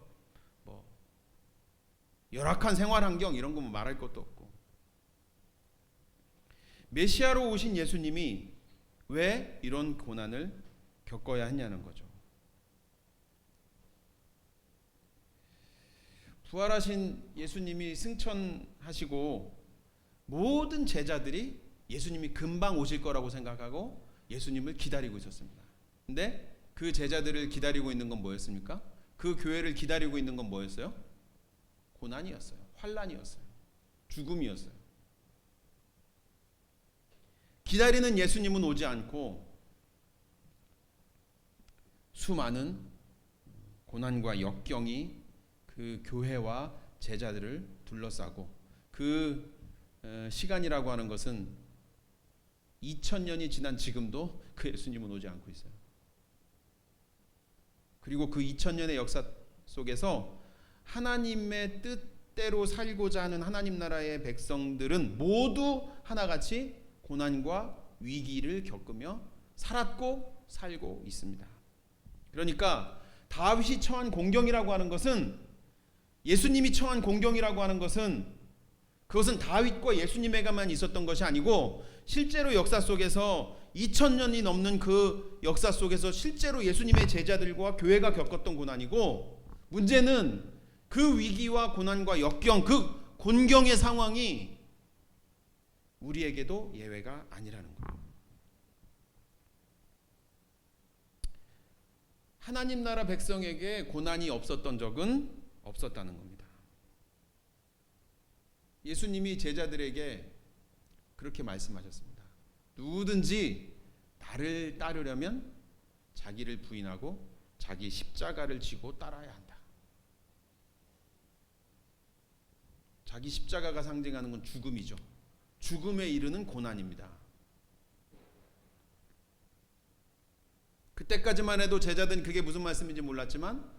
열악한 생활 환경 이런 거 말할 것도 없고. 메시아로 오신 예수님이 왜 이런 고난을 겪어야 했냐는 거죠. 부활하신 예수님이 승천하시고 모든 제자들이 예수님이 금방 오실 거라고 생각하고 예수님을 기다리고 있었습니다. 근데 그 제자들을 기다리고 있는 건 뭐였습니까? 그 교회를 기다리고 있는 건 뭐였어요? 고난이었어요. 환난이었어요. 죽음이었어요. 기다리는 예수님은 오지 않고 수많은 고난과 역경이 그 교회와 제자들을 둘러싸고 그 시간이라고 하는 것은 2000년이 지난 지금도 그 예수님은 오지 않고 있어요. 그리고 그 2000년의 역사 속에서 하나님의 뜻대로 살고자 하는 하나님 나라의 백성들은 모두 하나같이 고난과 위기를 겪으며 살았고 살고 있습니다. 그러니까 다윗이 처한 공경이라고 하는 것은, 예수님이 처한 공경이라고 하는 것은 그것은 다윗과 예수님에게만 있었던 것이 아니고 실제로 역사 속에서 2000년이 넘는 그 역사 속에서 실제로 예수님의 제자들과 교회가 겪었던 고난이고, 문제는 그 위기와 고난과 역경, 그 곤경의 상황이 우리에게도 예외가 아니라는 거예요. 하나님 나라 백성에게 고난이 없었던 적은 없었다는 겁니다. 예수님이 제자들에게 그렇게 말씀하셨습니다. 누구든지 나를 따르려면 자기를 부인하고 자기 십자가를 지고 따라야 한다. 자기 십자가가 상징하는 건 죽음이죠. 죽음에 이르는 고난입니다. 그때까지만 해도 제자들은 그게 무슨 말씀인지 몰랐지만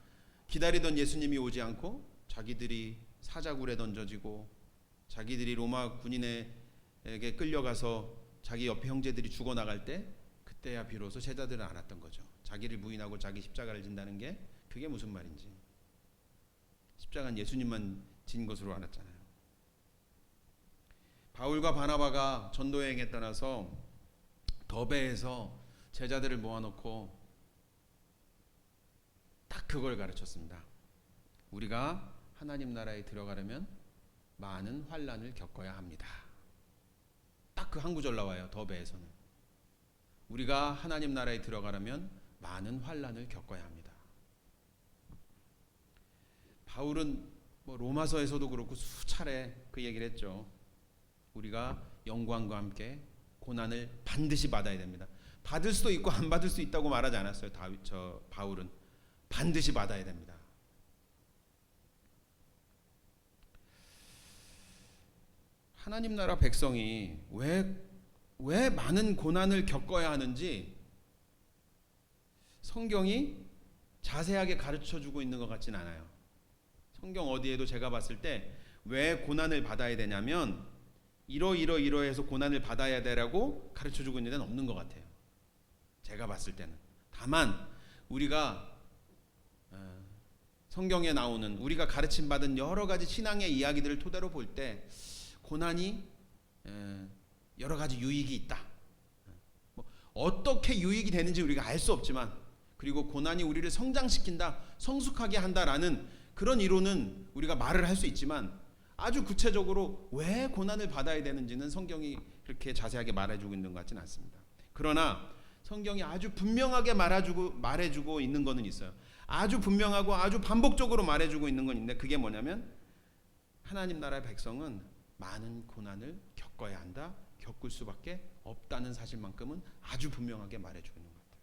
기다리던 예수님이 오지 않고 자기들이 사자굴에 던져지고 자기들이 로마 군인에게 끌려가서 자기 옆에 형제들이 죽어나갈 때, 그때야 비로소 제자들은 알았던 거죠. 자기를 부인하고 자기 십자가를 진다는 게 그게 무슨 말인지. 십자가는 예수님만 진 것으로 알았잖아요. 바울과 바나바가 전도여행에 떠나서 더베에서 제자들을 모아놓고 딱 그걸 가르쳤습니다. 우리가 하나님 나라에 들어가려면 많은 환난을 겪어야 합니다. 딱 그 한 구절 나와요. 더베에서는 우리가 하나님 나라에 들어가려면 많은 환난을 겪어야 합니다. 바울은 로마서에서도 그렇고 수차례 그 얘기를 했죠. 우리가 영광과 함께 고난을 반드시 받아야 됩니다. 받을 수도 있고 안 받을 수 있다고 말하지 않았어요. 바울은 반드시 받아야 됩니다. 하나님 나라 백성이 왜 많은 고난을 겪어야 하는지 성경이 자세하게 가르쳐주고 있는 것 같진 않아요. 성경 어디에도 제가 봤을 때 왜 고난을 받아야 되냐면 이러해서 고난을 받아야 되라고 가르쳐주고 있는 데는 없는 것 같아요. 제가 봤을 때는. 다만 우리가 성경에 나오는, 우리가 가르침받은 여러 가지 신앙의 이야기들을 토대로 볼 때 고난이 여러 가지 유익이 있다. 어떻게 유익이 되는지 우리가 알 수 없지만, 그리고 고난이 우리를 성장시킨다, 성숙하게 한다라는 그런 이론은 우리가 말을 할 수 있지만, 아주 구체적으로 왜 고난을 받아야 되는지는 성경이 그렇게 자세하게 말해주고 있는 것 같지는 않습니다. 그러나 성경이 아주 분명하게 말해주고 있는 것은 있어요. 아주 분명하고 아주 반복적으로 말해주고 있는 건 있는데, 그게 뭐냐면 하나님 나라의 백성은 많은 고난을 겪어야 한다, 겪을 수밖에 없다는 사실만큼은 아주 분명하게 말해주고 있는 것 같아요.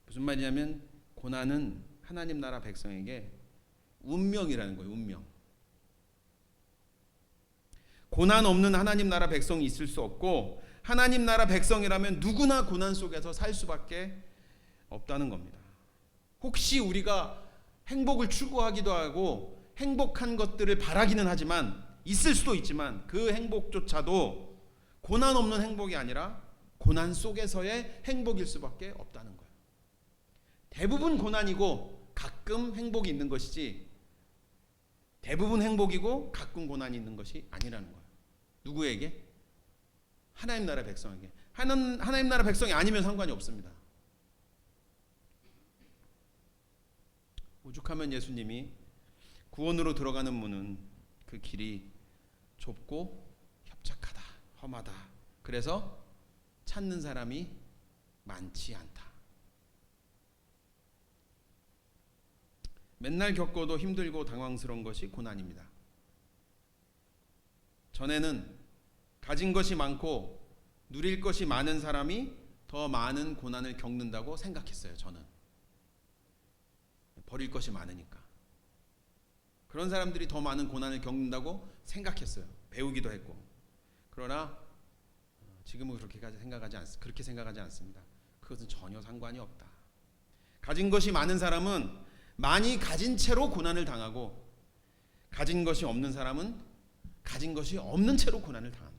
무슨 말이냐면 고난은 하나님 나라 백성에게 운명이라는 거예요. 운명. 고난 없는 하나님 나라 백성이 있을 수 없고, 하나님 나라 백성이라면 누구나 고난 속에서 살 수밖에 없다는 겁니다. 혹시 우리가 행복을 추구하기도 하고 행복한 것들을 바라기는 하지만, 있을 수도 있지만 그 행복조차도 고난 없는 행복이 아니라 고난 속에서의 행복일 수밖에 없다는 거예요. 대부분 고난이고 가끔 행복이 있는 것이지, 대부분 행복이고 가끔 고난이 있는 것이 아니라는 거예요. 누구에게? 하나님 나라 백성에게. 하나님 나라 백성이 아니면 상관이 없습니다. 오죽하면 예수님이 구원으로 들어가는 문은 그 길이 좁고 협착하다, 험하다. 그래서 찾는 사람이 많지 않다. 맨날 겪어도 힘들고 당황스러운 것이 고난입니다. 전에는 가진 것이 많고 누릴 것이 많은 사람이 더 많은 고난을 겪는다고 생각했어요. 저는 버릴 것이 많으니까 그런 사람들이 더 많은 고난을 겪는다고 생각했어요. 배우기도 했고. 그러나 지금은 그렇게 생각하지 않습니다. 그것은 전혀 상관이 없다. 가진 것이 많은 사람은 많이 가진 채로 고난을 당하고, 가진 것이 없는 사람은 가진 것이 없는 채로 고난을 당한다.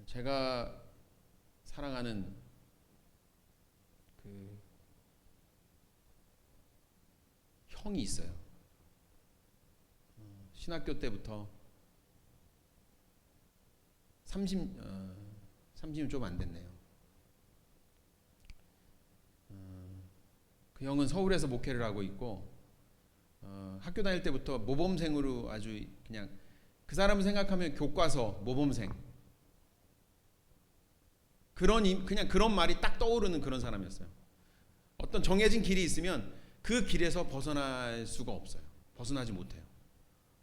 제가 사랑하는 그 형이 있어요. 신학교 때부터 30년 좀 안 됐네요. 그 형은 서울에서 목회를 하고 있고, 학교 다닐 때부터 모범생으로 아주 그냥, 그 사람을 생각하면 교과서 모범생, 그냥 그런 말이 딱 떠오르는 그런 사람이었어요. 어떤 정해진 길이 있으면 그 길에서 벗어날 수가 없어요. 벗어나지 못해요.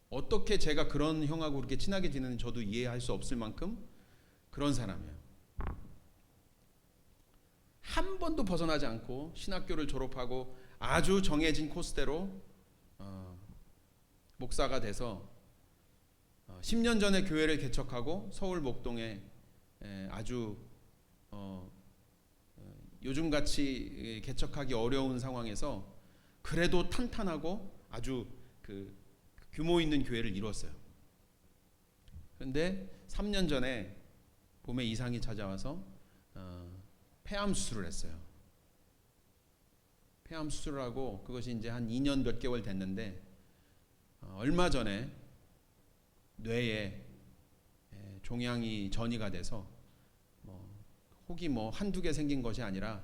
어떻게 제가 그런 형하고 그렇게 친하게 지내는 저도 이해할 수 없을 만큼 그런 사람이에요. 한 번도 벗어나지 않고 신학교를 졸업하고 아주 정해진 코스대로 목사가 돼서 10년 전에 교회를 개척하고 서울 목동에 아주 요즘같이 개척하기 어려운 상황에서 그래도 탄탄하고 아주 그 규모 있는 교회를 이뤘어요. 그런데 3년 전에 몸에 이상이 찾아와서 폐암 수술을 했어요. 폐암 수술을 하고 그것이 이제 한 2년 몇 개월 됐는데, 얼마 전에 뇌에 종양이 전이가 돼서 혹이 한두 개 생긴 것이 아니라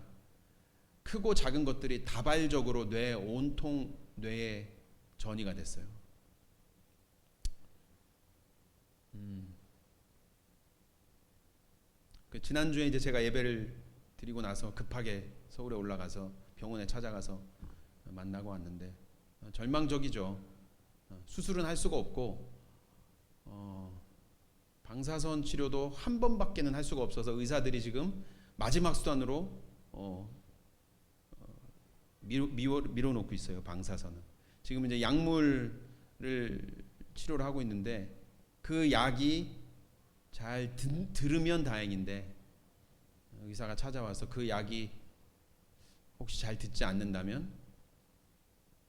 크고 작은 것들이 다발적으로 온통 뇌에 전이가 됐어요. 지난주에 이제 제가 예배를 드리고 나서 급하게 서울에 올라가서 병원에 찾아가서 만나고 왔는데, 절망적이죠. 수술은 할 수가 없고 방사선 치료도 한 번밖에는 할 수가 없어서 의사들이 지금 마지막 수단으로 밀어놓고 있어요. 방사선은 지금 이제 약물을 치료를 하고 있는데, 그 약이 잘 들으면 다행인데, 의사가 찾아와서 그 약이 혹시 잘 듣지 않는다면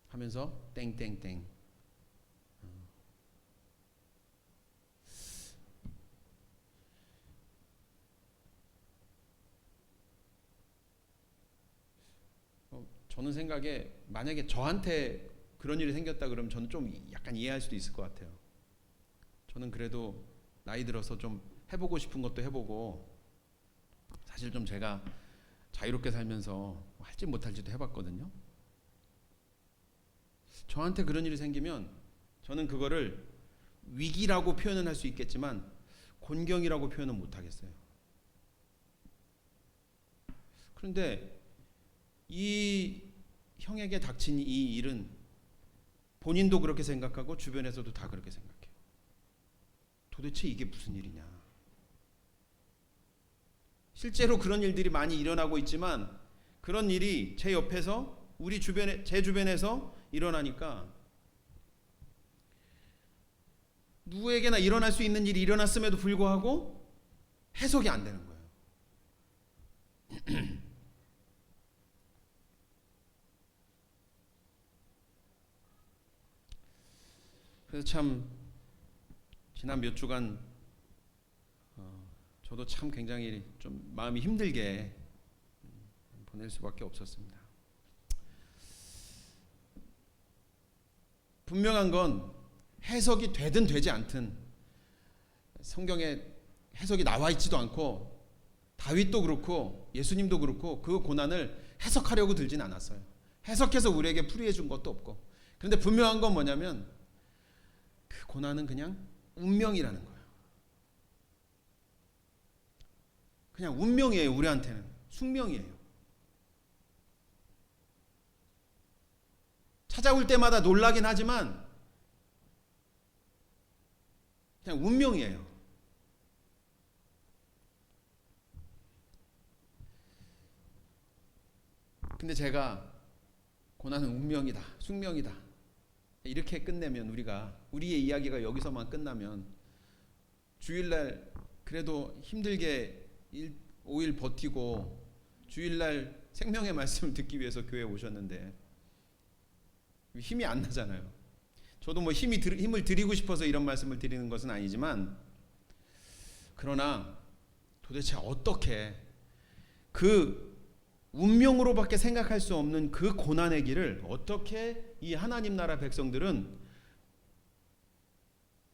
하면서 땡땡땡. 저는 생각에 만약에 저한테 그런 일이 생겼다 그러면 저는 좀 약간 이해할 수도 있을 것 같아요. 저는 그래도 나이 들어서 좀 해보고 싶은 것도 해보고, 사실 좀 제가 자유롭게 살면서 할지 못할지도 해봤거든요. 저한테 그런 일이 생기면 저는 그거를 위기라고 표현은 할 수 있겠지만 곤경이라고 표현은 못하겠어요. 그런데 이 형에게 닥친 이 일은 본인도 그렇게 생각하고 주변에서도 다 그렇게 생각해요. 도대체 이게 무슨 일이냐? 실제로 그런 일들이 많이 일어나고 있지만 그런 일이 제 옆에서 제 주변에서 일어나니까 누구에게나 일어날 수 있는 일이 일어났음에도 불구하고 해석이 안 되는 거예요. 그래서 참 지난 몇 주간 저도 참 굉장히 좀 마음이 힘들게 보낼 수밖에 없었습니다. 분명한 건 해석이 되든 되지 않든 성경에 해석이 나와 있지도 않고 다윗도 그렇고 예수님도 그렇고 그 고난을 해석하려고 들진 않았어요. 해석해서 우리에게 풀이해 준 것도 없고. 그런데 분명한 건 뭐냐면 그 고난은 그냥 운명이라는 거예요. 그냥 운명이에요. 우리한테는 숙명이에요. 찾아올 때마다 놀라긴 하지만 그냥 운명이에요. 근데 제가 고난은 운명이다, 숙명이다 이렇게 끝내면 우리의 이야기가 여기서만 끝나면 주일날 그래도 힘들게 5일 버티고 주일날 생명의 말씀을 듣기 위해서 교회에 오셨는데 힘이 안 나잖아요. 저도 뭐 힘을 드리고 싶어서 이런 말씀을 드리는 것은 아니지만 그러나 도대체 어떻게 그 운명으로밖에 생각할 수 없는 그 고난의 길을 어떻게 이 하나님 나라 백성들은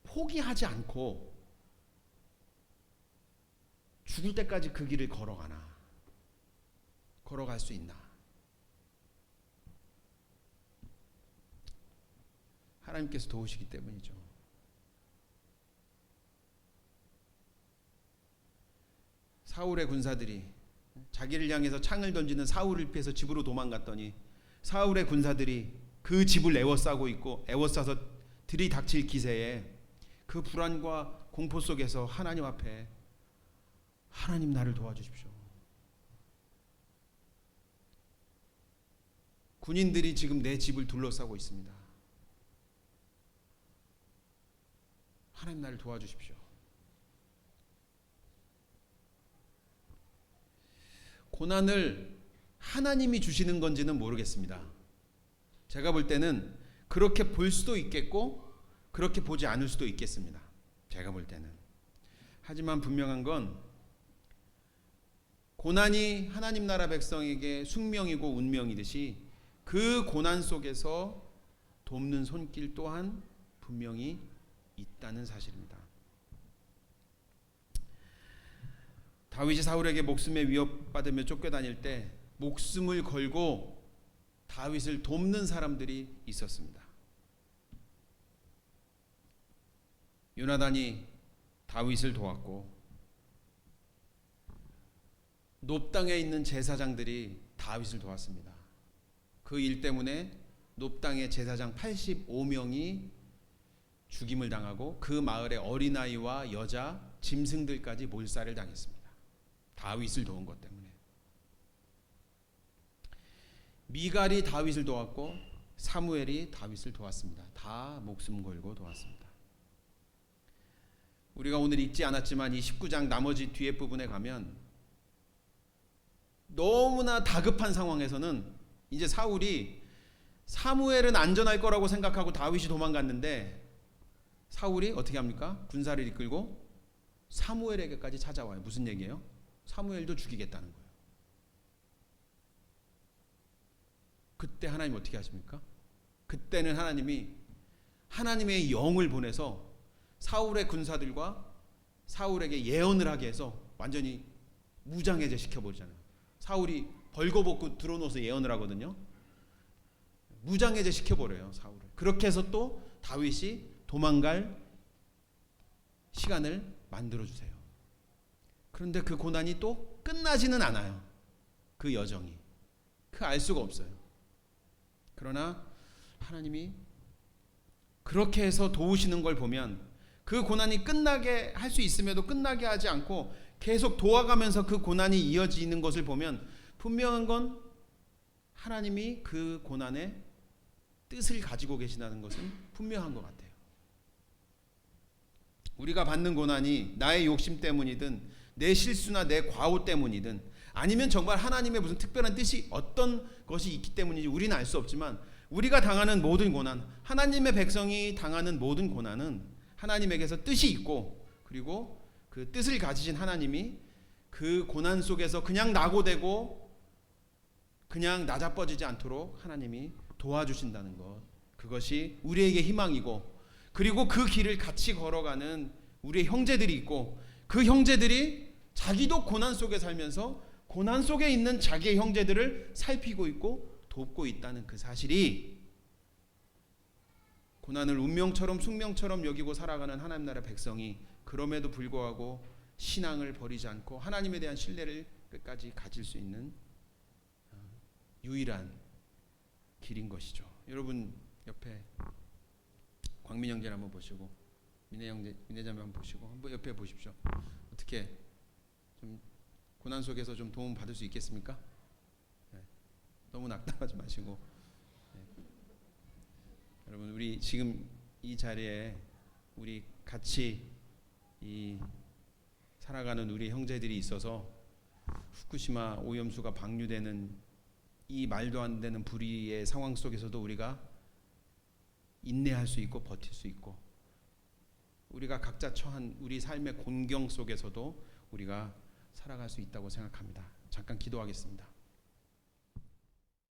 포기하지 않고 죽을 때까지 그 길을 걸어갈 수 있나? 하나님께서 도우시기 때문이죠. 사울의 군사들이 자기를 향해서 창을 던지는 사울을 피해서 집으로 도망갔더니 사울의 군사들이 그 집을 에워싸서 들이닥칠 기세에 그 불안과 공포 속에서 하나님 앞에 하나님 나를 도와주십시오. 군인들이 지금 내 집을 둘러싸고 있습니다. 하나님 나를 도와주십시오. 고난을 하나님이 주시는 건지는 모르겠습니다. 제가 볼 때는 그렇게 볼 수도 있겠고 그렇게 보지 않을 수도 있겠습니다. 제가 볼 때는. 하지만 분명한 건 고난이 하나님 나라 백성에게 숙명이고 운명이듯이 그 고난 속에서 돕는 손길 또한 분명히 있다는 사실입니다. 다윗이 사울에게 목숨에 위협받으며 쫓겨다닐 때 목숨을 걸고 다윗을 돕는 사람들이 있었습니다. 요나단이 다윗을 도왔고 놋당에 있는 제사장들이 다윗을 도왔습니다. 그 일 때문에 놋당의 제사장 85명이 죽임을 당하고 그 마을의 어린아이와 여자, 짐승들까지 몰살을 당했습니다. 다윗을 도운 것 때문에. 미갈이 다윗을 도왔고 사무엘이 다윗을 도왔습니다. 다 목숨 걸고 도왔습니다. 우리가 오늘 읽지 않았지만 이 19장 나머지 뒤에 부분에 가면 너무나 다급한 상황에서는 이제 사울이 사무엘은 안전할 거라고 생각하고 다윗이 도망갔는데 사울이 어떻게 합니까? 군사를 이끌고 사무엘에게까지 찾아와요. 무슨 얘기예요? 사무엘도 죽이겠다는 거예요. 그때 하나님 어떻게 하십니까? 그때는 하나님이 하나님의 영을 보내서 사울의 군사들과 사울에게 예언을 하게 해서 완전히 무장해제 시켜버리잖아요. 사울이 벌거벗고 들어놓아서 예언을 하거든요. 무장해제 시켜버려요, 사울을. 그렇게 해서 또 다윗이 도망갈 시간을 만들어주세요. 그런데 그 고난이 또 끝나지는 않아요. 그 여정이. 알 수가 없어요. 그러나 하나님이 그렇게 해서 도우시는 걸 보면 그 고난이 끝나게 할 수 있음에도 끝나게 하지 않고 계속 도와가면서 그 고난이 이어지는 것을 보면 분명한 건 하나님이 그 고난에 뜻을 가지고 계시다는 것은 분명한 것 같아요. 우리가 받는 고난이 나의 욕심 때문이든 내 실수나 내 과오 때문이든 아니면 정말 하나님의 무슨 특별한 뜻이 어떤 것이 있기 때문인지 우리는 알 수 없지만 우리가 당하는 모든 고난, 하나님의 백성이 당하는 모든 고난은 하나님에게서 뜻이 있고 그리고 그 뜻을 가지신 하나님이 그 고난 속에서 그냥 낙오되고 그냥 나자빠지지 않도록 하나님이 도와주신다는 것, 그것이 우리에게 희망이고 그리고 그 길을 같이 걸어가는 우리의 형제들이 있고 그 형제들이 자기도 고난 속에 살면서 고난 속에 있는 자기의 형제들을 살피고 있고 돕고 있다는 그 사실이 고난을 운명처럼 숙명처럼 여기고 살아가는 하나님 나라 백성이 그럼에도 불구하고 신앙을 버리지 않고 하나님에 대한 신뢰를 끝까지 가질 수 있는 유일한 길인 것이죠. 여러분 옆에 광민 형제를 한번 보시고 민혜 자매 한번 보시고 한번 옆에 보십시오. 어떻게 좀 고난 속에서 좀 도움 받을 수 있겠습니까? 네. 너무 낙담하지 마시고 여러분 우리 지금 이 자리에 우리 같이 이 살아가는 우리 형제들이 있어서 후쿠시마 오염수가 방류되는 이 말도 안 되는 불의의 상황 속에서도 우리가 인내할 수 있고 버틸 수 있고 우리가 각자 처한 우리 삶의 곤경 속에서도 우리가 살아갈 수 있다고 생각합니다. 잠깐 기도하겠습니다.